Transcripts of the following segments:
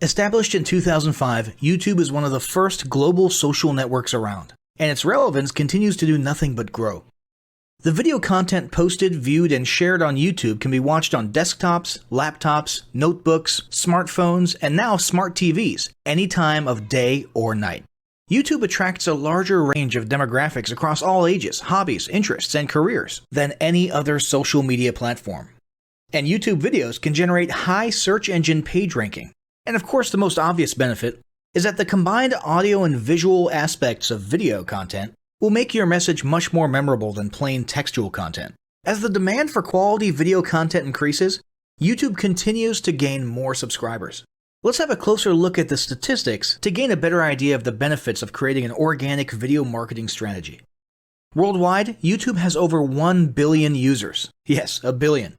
Established in 2005, YouTube is one of the first global social networks around, and its relevance continues to do nothing but grow. The video content posted, viewed, and shared on YouTube can be watched on desktops, laptops, notebooks, smartphones, and now smart TVs, any time of day or night. YouTube attracts a larger range of demographics across all ages, hobbies, interests, and careers than any other social media platform. And YouTube videos can generate high search engine page ranking. And of course, the most obvious benefit is that the combined audio and visual aspects of video content will make your message much more memorable than plain textual content. As the demand for quality video content increases, YouTube continues to gain more subscribers. Let's have a closer look at the statistics to gain a better idea of the benefits of creating an organic video marketing strategy. Worldwide, YouTube has over 1 billion users. Yes, a billion.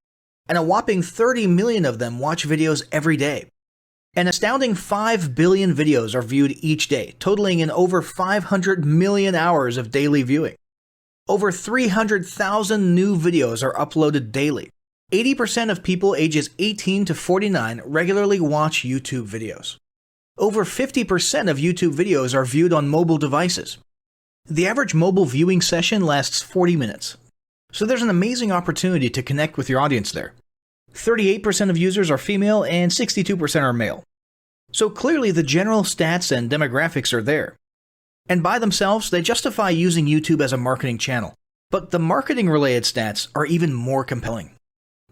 And a whopping 30 million of them watch videos every day. An astounding 5 billion videos are viewed each day, totaling in over 500 million hours of daily viewing. Over 300,000 new videos are uploaded daily. 80% of people ages 18 to 49 regularly watch YouTube videos. Over 50% of YouTube videos are viewed on mobile devices. The average mobile viewing session lasts 40 minutes. So there's an amazing opportunity to connect with your audience there. 38% of users are female and 62% are male. So clearly the general stats and demographics are there. And by themselves, they justify using YouTube as a marketing channel. But the marketing-related stats are even more compelling.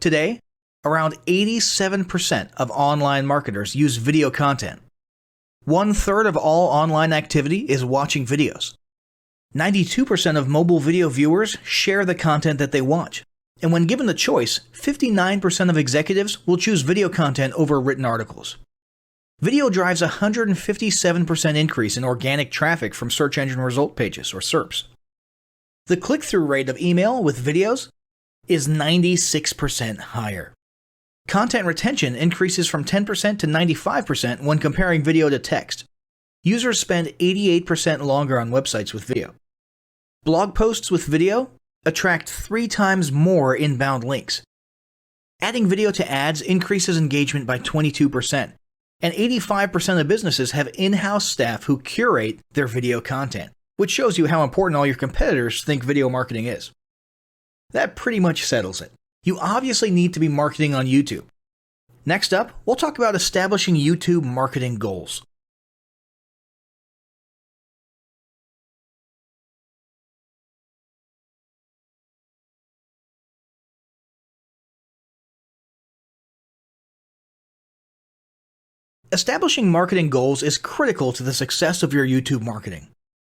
Today, around 87% of online marketers use video content. 1/3 of all online activity is watching videos. 92% of mobile video viewers share the content that they watch. And when given the choice, 59% of executives will choose video content over written articles. Video drives a 157% increase in organic traffic from search engine result pages, or SERPs. The click-through rate of email with videos is 96% higher. Content retention increases from 10% to 95% when comparing video to text. Users spend 88% longer on websites with video. Blog posts with video attract 3 times more inbound links. Adding video to ads increases engagement by 22%, and 85% of businesses have in-house staff who curate their video content, which shows you how important all your competitors think video marketing is. That pretty much settles it. You obviously need to be marketing on YouTube. Next up, we'll talk about establishing YouTube marketing goals. Establishing marketing goals is critical to the success of your YouTube marketing.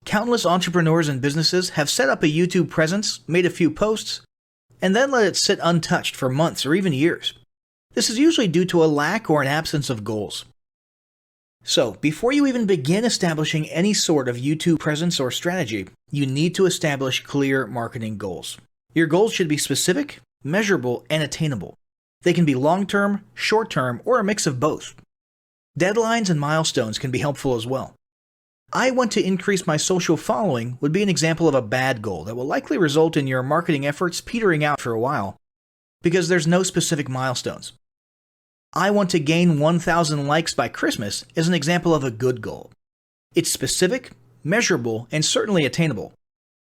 Countless entrepreneurs and businesses have set up a YouTube presence, made a few posts, and then let it sit untouched for months or even years. This is usually due to a lack or an absence of goals. So, before you even begin establishing any sort of YouTube presence or strategy, you need to establish clear marketing goals. Your goals should be specific, measurable, and attainable. They can be long-term, short-term, or a mix of both. Deadlines and milestones can be helpful as well. I want to increase my social following would be an example of a bad goal that will likely result in your marketing efforts petering out for a while because there's no specific milestones. I want to gain 1,000 likes by Christmas is an example of a good goal. It's specific, measurable, and certainly attainable.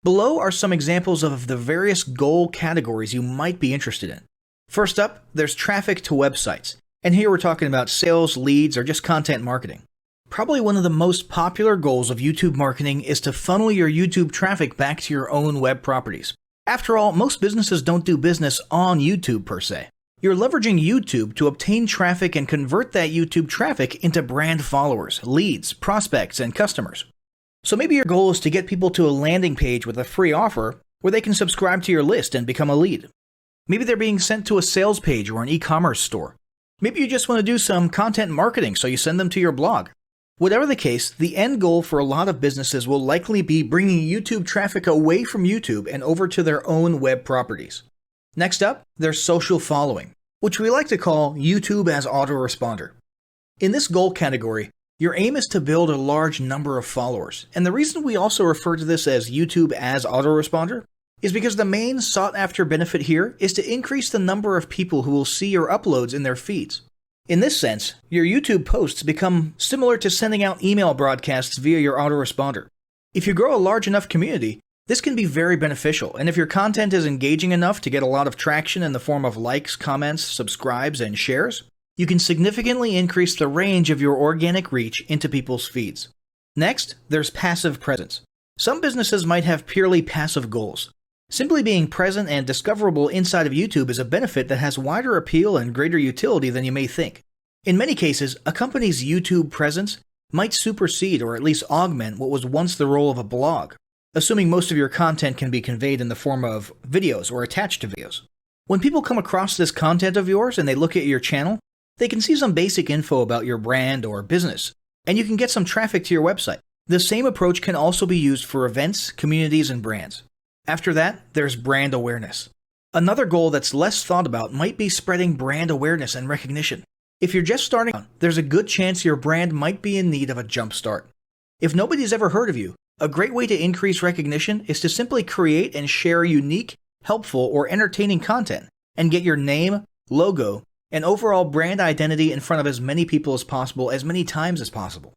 Below are some examples of the various goal categories you might be interested in. First up, there's traffic to websites. And here we're talking about sales, leads, or just content marketing. Probably one of the most popular goals of YouTube marketing is to funnel your YouTube traffic back to your own web properties. After all, most businesses don't do business on YouTube per se. You're leveraging YouTube to obtain traffic and convert that YouTube traffic into brand followers, leads, prospects, and customers. So maybe your goal is to get people to a landing page with a free offer where they can subscribe to your list and become a lead. Maybe they're being sent to a sales page or an e-commerce store. Maybe you just want to do some content marketing, so you send them to your blog. Whatever the case, the end goal for a lot of businesses will likely be bringing YouTube traffic away from YouTube and over to their own web properties. Next up, there's social following, which we like to call YouTube as autoresponder. In this goal category, your aim is to build a large number of followers, and the reason we also refer to this as YouTube as autoresponder is because the main sought-after benefit here is to increase the number of people who will see your uploads in their feeds. In this sense, your YouTube posts become similar to sending out email broadcasts via your autoresponder. If you grow a large enough community, this can be very beneficial, and if your content is engaging enough to get a lot of traction in the form of likes, comments, subscribes, and shares, you can significantly increase the range of your organic reach into people's feeds. Next, there's passive presence. Some businesses might have purely passive goals. Simply being present and discoverable inside of YouTube is a benefit that has wider appeal and greater utility than you may think. In many cases, a company's YouTube presence might supersede or at least augment what was once the role of a blog, assuming most of your content can be conveyed in the form of videos or attached to videos. When people come across this content of yours and they look at your channel, they can see some basic info about your brand or business, and you can get some traffic to your website. The same approach can also be used for events, communities, and brands. After that, there's brand awareness. Another goal that's less thought about might be spreading brand awareness and recognition. If you're just starting out, there's a good chance your brand might be in need of a jump start. If nobody's ever heard of you, a great way to increase recognition is to simply create and share unique, helpful, or entertaining content and get your name, logo, and overall brand identity in front of as many people as possible as many times as possible.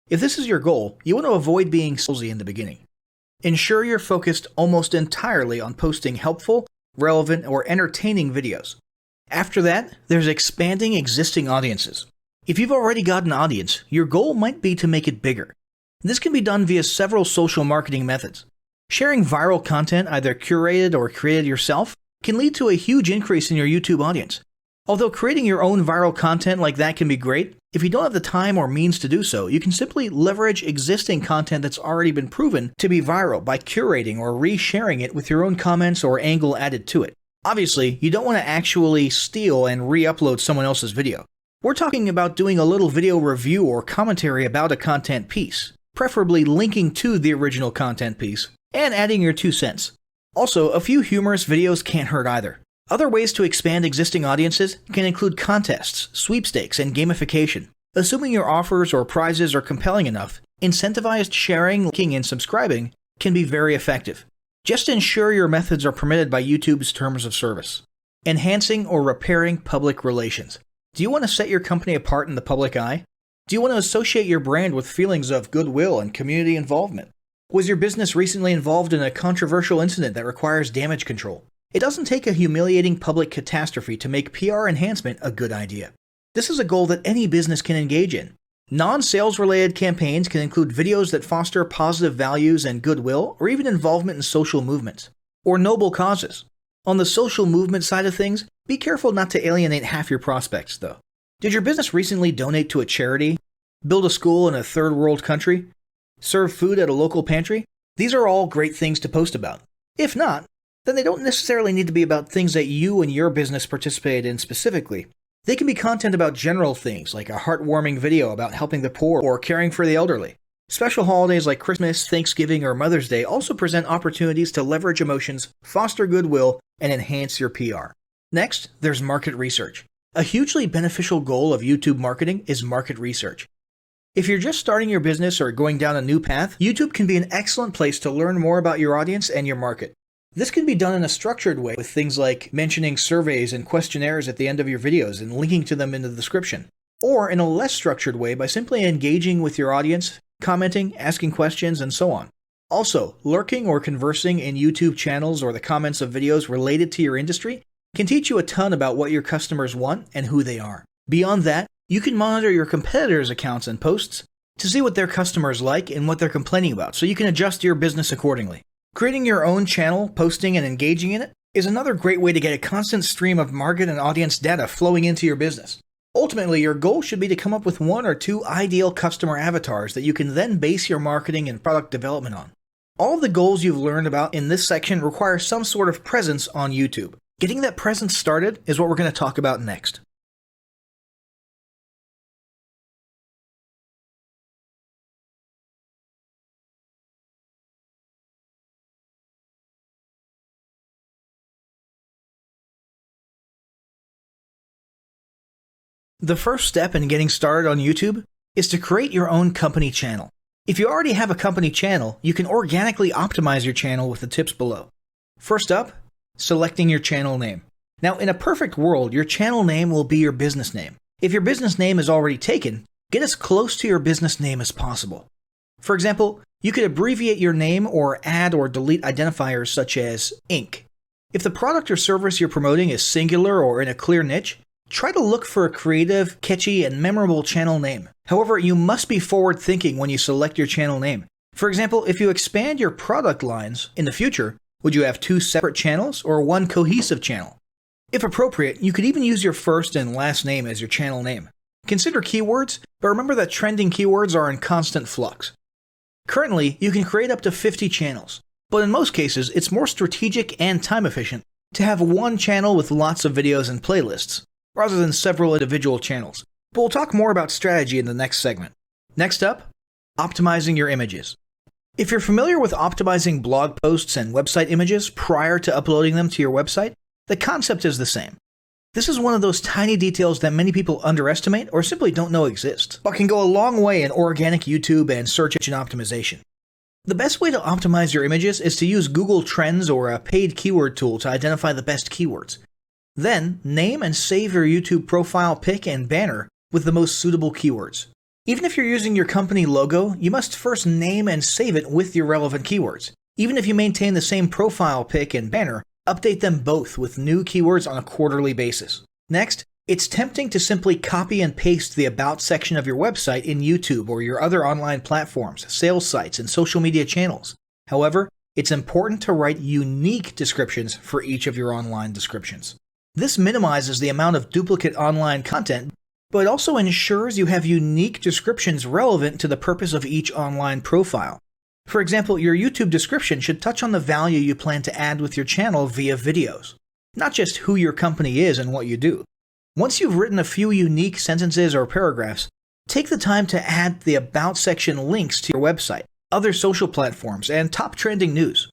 If this is your goal, you want to avoid being salesy in the beginning. Ensure you're focused almost entirely on posting helpful, relevant, or entertaining videos. After that, there's expanding existing audiences. If you've already got an audience, your goal might be to make it bigger. This can be done via several social marketing methods. Sharing viral content, either curated or created yourself, can lead to a huge increase in your YouTube audience. Although creating your own viral content like that can be great, if you don't have the time or means to do so, you can simply leverage existing content that's already been proven to be viral by curating or resharing it with your own comments or angle added to it. Obviously, you don't want to actually steal and re-upload someone else's video. We're talking about doing a little video review or commentary about a content piece, preferably linking to the original content piece, and adding your 2 cents. Also, a few humorous videos can't hurt either. Other ways to expand existing audiences can include contests, sweepstakes, and gamification. Assuming your offers or prizes are compelling enough, incentivized sharing, liking, and subscribing can be very effective. Just ensure your methods are permitted by YouTube's terms of service. Enhancing or repairing public relations. Do you want to set your company apart in the public eye? Do you want to associate your brand with feelings of goodwill and community involvement? Was your business recently involved in a controversial incident that requires damage control? It doesn't take a humiliating public catastrophe to make PR enhancement a good idea. This is a goal that any business can engage in. Non-sales related campaigns can include videos that foster positive values and goodwill, or even involvement in social movements, or noble causes. On the social movement side of things, be careful not to alienate half your prospects, though. Did your business recently donate to a charity? Build a school in a third world country? Serve food at a local pantry? These are all great things to post about. If not, then they don't necessarily need to be about things that you and your business participated in specifically. They can be content about general things, like a heartwarming video about helping the poor or caring for the elderly. Special holidays like Christmas, Thanksgiving, or Mother's Day also present opportunities to leverage emotions, foster goodwill, and enhance your PR. Next, there's market research. A hugely beneficial goal of YouTube marketing is market research. If you're just starting your business or going down a new path, YouTube can be an excellent place to learn more about your audience and your market. This can be done in a structured way with things like mentioning surveys and questionnaires at the end of your videos and linking to them in the description. Or in a less structured way by simply engaging with your audience, commenting, asking questions, and so on. Also, lurking or conversing in YouTube channels or the comments of videos related to your industry can teach you a ton about what your customers want and who they are. Beyond that, you can monitor your competitors' accounts and posts to see what their customers like and what they're complaining about, so you can adjust your business accordingly. Creating your own channel, posting, and engaging in it is another great way to get a constant stream of market and audience data flowing into your business. Ultimately, your goal should be to come up with 1 or 2 ideal customer avatars that you can then base your marketing and product development on. All of the goals you've learned about in this section require some sort of presence on YouTube. Getting that presence started is what we're going to talk about next. The first step in getting started on YouTube is to create your own company channel. If you already have a company channel, you can organically optimize your channel with the tips below. First up, selecting your channel name. Now, in a perfect world, your channel name will be your business name. If your business name is already taken, get as close to your business name as possible. For example, you could abbreviate your name or add or delete identifiers such as Inc. If the product or service you're promoting is singular or in a clear niche, try to look for a creative, catchy, and memorable channel name. However, you must be forward-thinking when you select your channel name. For example, if you expand your product lines in the future, would you have 2 separate channels or 1 cohesive channel? If appropriate, you could even use your first and last name as your channel name. Consider keywords, but remember that trending keywords are in constant flux. Currently, you can create up to 50 channels, but in most cases, it's more strategic and time efficient to have 1 channel with lots of videos and playlists, rather than several individual channels. But we'll talk more about strategy in the next segment. Next up, optimizing your images. If you're familiar with optimizing blog posts and website images prior to uploading them to your website, the concept is the same. This is one of those tiny details that many people underestimate or simply don't know exist, but can go a long way in organic YouTube and search engine optimization. The best way to optimize your images is to use Google Trends or a paid keyword tool to identify the best keywords. Then, name and save your YouTube profile pic and banner with the most suitable keywords. Even if you're using your company logo, you must first name and save it with your relevant keywords. Even if you maintain the same profile pic and banner, update them both with new keywords on a quarterly basis. Next, it's tempting to simply copy and paste the About section of your website in YouTube or your other online platforms, sales sites, and social media channels. However, it's important to write unique descriptions for each of your online descriptions. This minimizes the amount of duplicate online content, but it also ensures you have unique descriptions relevant to the purpose of each online profile. For example, your YouTube description should touch on the value you plan to add with your channel via videos, not just who your company is and what you do. Once you've written a few unique sentences or paragraphs, take the time to add the About section links to your website, other social platforms, and top trending news.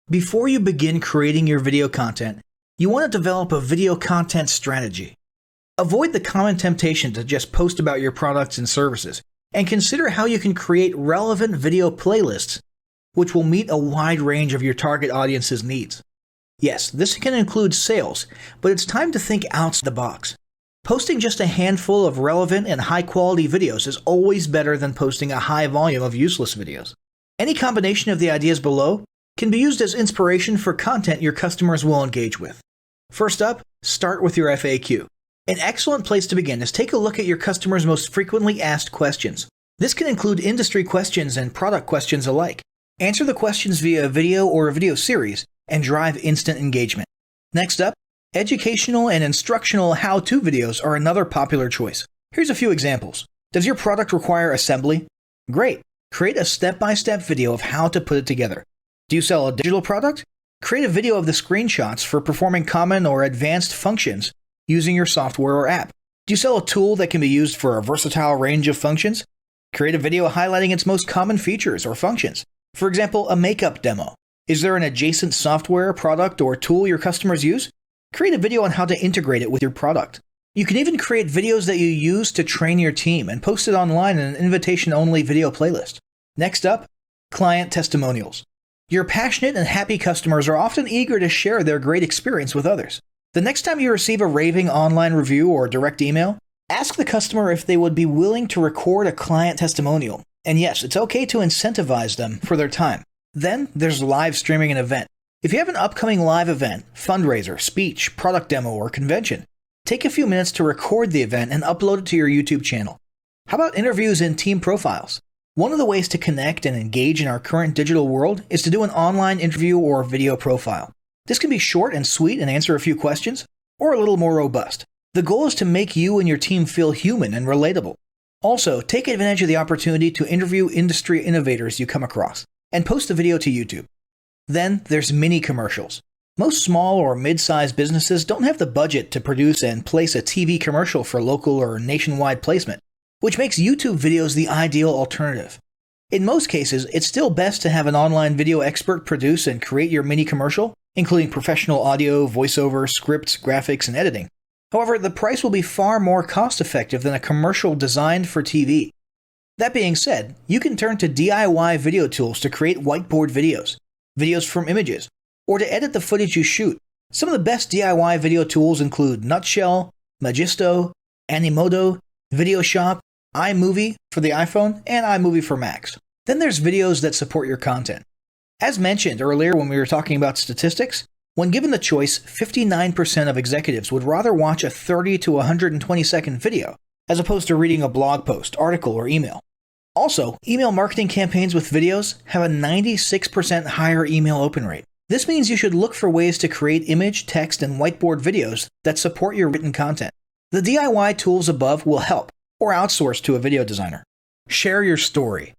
Before you begin creating your video content, you want to develop a video content strategy. Avoid the common temptation to just post about your products and services, and consider how you can create relevant video playlists which will meet a wide range of your target audience's needs. Yes, this can include sales, but it's time to think outside the box. Posting just a handful of relevant and high-quality videos is always better than posting a high volume of useless videos. Any combination of the ideas below can be used as inspiration for content your customers will engage with. First up, start with your FAQ. An excellent place to begin is take a look at your customers' most frequently asked questions. This can include industry questions and product questions alike. Answer the questions via a video or a video series and drive instant engagement. Next up, educational and instructional how-to videos are another popular choice. Here's a few examples. Does your product require assembly? Great. Create a step-by-step video of how to put it together. Do you sell a digital product? Create a video of the screenshots for performing common or advanced functions using your software or app. Do you sell a tool that can be used for a versatile range of functions? Create a video highlighting its most common features or functions. For example, a makeup demo. Is there an adjacent software, product, or tool your customers use? Create a video on how to integrate it with your product. You can even create videos that you use to train your team and post it online in an invitation-only video playlist. Next up, client testimonials. Your passionate and happy customers are often eager to share their great experience with others. The next time you receive a raving online review or direct email, ask the customer if they would be willing to record a client testimonial. And yes, it's okay to incentivize them for their time. Then there's live streaming an event. If you have an upcoming live event, fundraiser, speech, product demo, or convention, take a few minutes to record the event and upload it to your YouTube channel. How about interviews and team profiles? One of the ways to connect and engage in our current digital world is to do an online interview or video profile. This can be short and sweet and answer a few questions, or a little more robust. The goal is to make you and your team feel human and relatable. Also, take advantage of the opportunity to interview industry innovators you come across, and post the video to YouTube. Then there's mini commercials. Most small or mid-sized businesses don't have the budget to produce and place a TV commercial for local or nationwide placement, which makes YouTube videos the ideal alternative. In most cases, it's still best to have an online video expert produce and create your mini commercial including professional audio, voiceover, scripts, graphics, and editing. However, the price will be far more cost-effective than a commercial designed for TV. That being said, you can turn to DIY video tools to create whiteboard videos, videos from images, or to edit the footage you shoot. Some of the best DIY video tools include Nutshell, Magisto, Animoto, VideoShop, iMovie for the iPhone, and iMovie for Macs. Then there's videos that support your content. As mentioned earlier when we were talking about statistics, when given the choice, 59% of executives would rather watch a 30 to 120 second video as opposed to reading a blog post, article, or email. Also, email marketing campaigns with videos have a 96% higher email open rate. This means you should look for ways to create image, text, and whiteboard videos that support your written content. The DIY tools above will help, or outsource to a video designer. Share your story.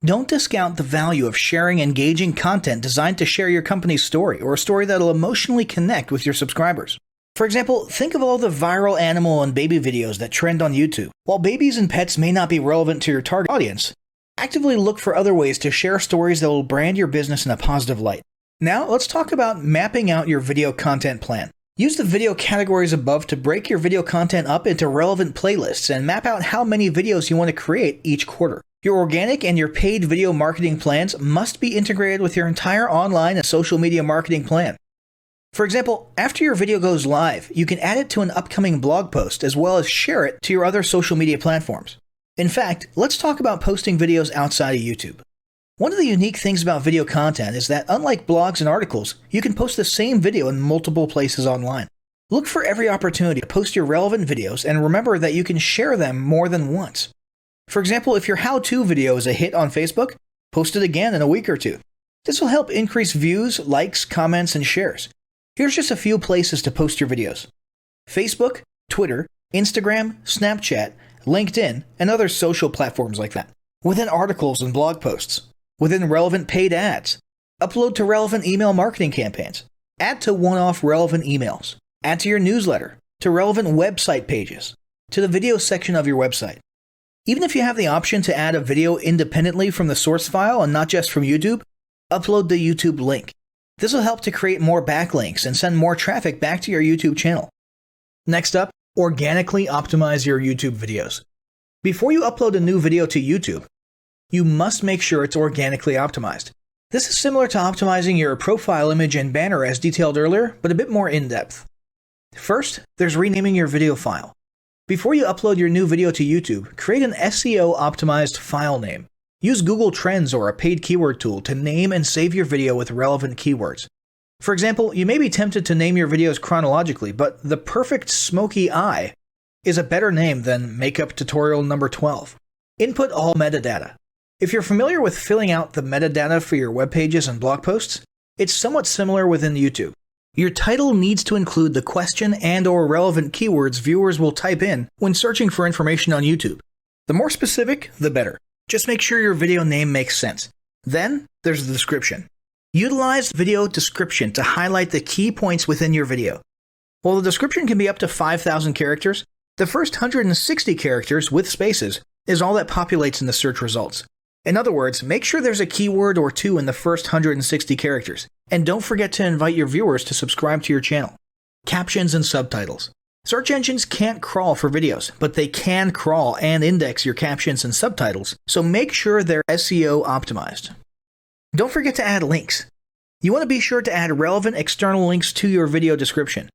Don't discount the value of sharing engaging content designed to share your company's story, or a story that'll emotionally connect with your subscribers. For example, think of all the viral animal and baby videos that trend on YouTube. While babies and pets may not be relevant to your target audience, actively look for other ways to share stories that will brand your business in a positive light. Now, let's talk about mapping out your video content plan. Use the video categories above to break your video content up into relevant playlists and map out how many videos you want to create each quarter. Your organic and your paid video marketing plans must be integrated with your entire online and social media marketing plan. For example, after your video goes live, you can add it to an upcoming blog post as well as share it to your other social media platforms. In fact, let's talk about posting videos outside of YouTube. One of the unique things about video content is that unlike blogs and articles, you can post the same video in multiple places online. Look for every opportunity to post your relevant videos and remember that you can share them more than once. For example, if your how-to video is a hit on Facebook, post it again in a week or two. This will help increase views, likes, comments, and shares. Here's just a few places to post your videos: Facebook, Twitter, Instagram, Snapchat, LinkedIn, and other social platforms like that. Within articles and blog posts. Within relevant paid ads. Upload to relevant email marketing campaigns. Add to one-off relevant emails. Add to your newsletter. To relevant website pages. To the video section of your website. Even if you have the option to add a video independently from the source file and not just from YouTube, upload the YouTube link. This will help to create more backlinks and send more traffic back to your YouTube channel. Next up, organically optimize your YouTube videos. Before you upload a new video to YouTube, you must make sure it's organically optimized. This is similar to optimizing your profile image and banner as detailed earlier, but a bit more in-depth. First, there's renaming your video file. Before you upload your new video to YouTube, create an SEO-optimized file name. Use Google Trends or a paid keyword tool to name and save your video with relevant keywords. For example, you may be tempted to name your videos chronologically, but the perfect smoky eye is a better name than makeup tutorial number 12. Input all metadata. If you're familiar with filling out the metadata for your web pages and blog posts, it's somewhat similar within YouTube. Your title needs to include the question and/or relevant keywords viewers will type in when searching for information on YouTube. The more specific, the better. Just make sure your video name makes sense. Then, there's the description. Utilize video description to highlight the key points within your video. While the description can be up to 5,000 characters, the first 160 characters with spaces is all that populates in the search results. In other words, make sure there's a keyword or two in the first 160 characters. And don't forget to invite your viewers to subscribe to your channel. Captions and subtitles. Search engines can't crawl for videos, but they can crawl and index your captions and subtitles, so make sure they're SEO optimized. Don't forget to add links. You want to be sure to add relevant external links to your video description.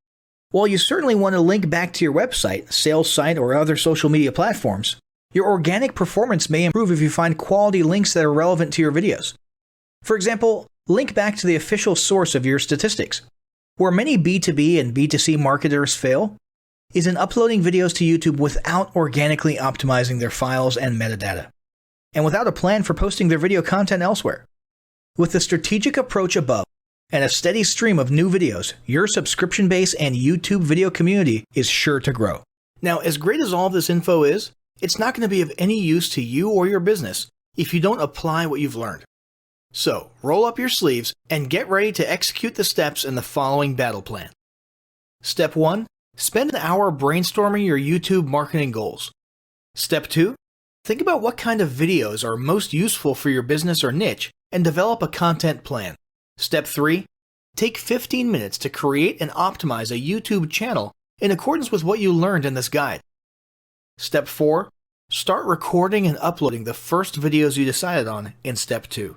While you certainly want to link back to your website, sales site, or other social media platforms, your organic performance may improve if you find quality links that are relevant to your videos. For example, link back to the official source of your statistics. Where many B2B and B2C marketers fail is in uploading videos to YouTube without organically optimizing their files and metadata, and without a plan for posting their video content elsewhere. With the strategic approach above and a steady stream of new videos, your subscription base and YouTube video community is sure to grow. Now, as great as all this info is, it's not going to be of any use to you or your business if you don't apply what you've learned. So, roll up your sleeves and get ready to execute the steps in the following battle plan. Step 1. Spend an hour brainstorming your YouTube marketing goals. Step 2. Think about what kind of videos are most useful for your business or niche and develop a content plan. Step 3. Take 15 minutes to create and optimize a YouTube channel in accordance with what you learned in this guide. Step 4. Start recording and uploading the first videos you decided on in Step 2.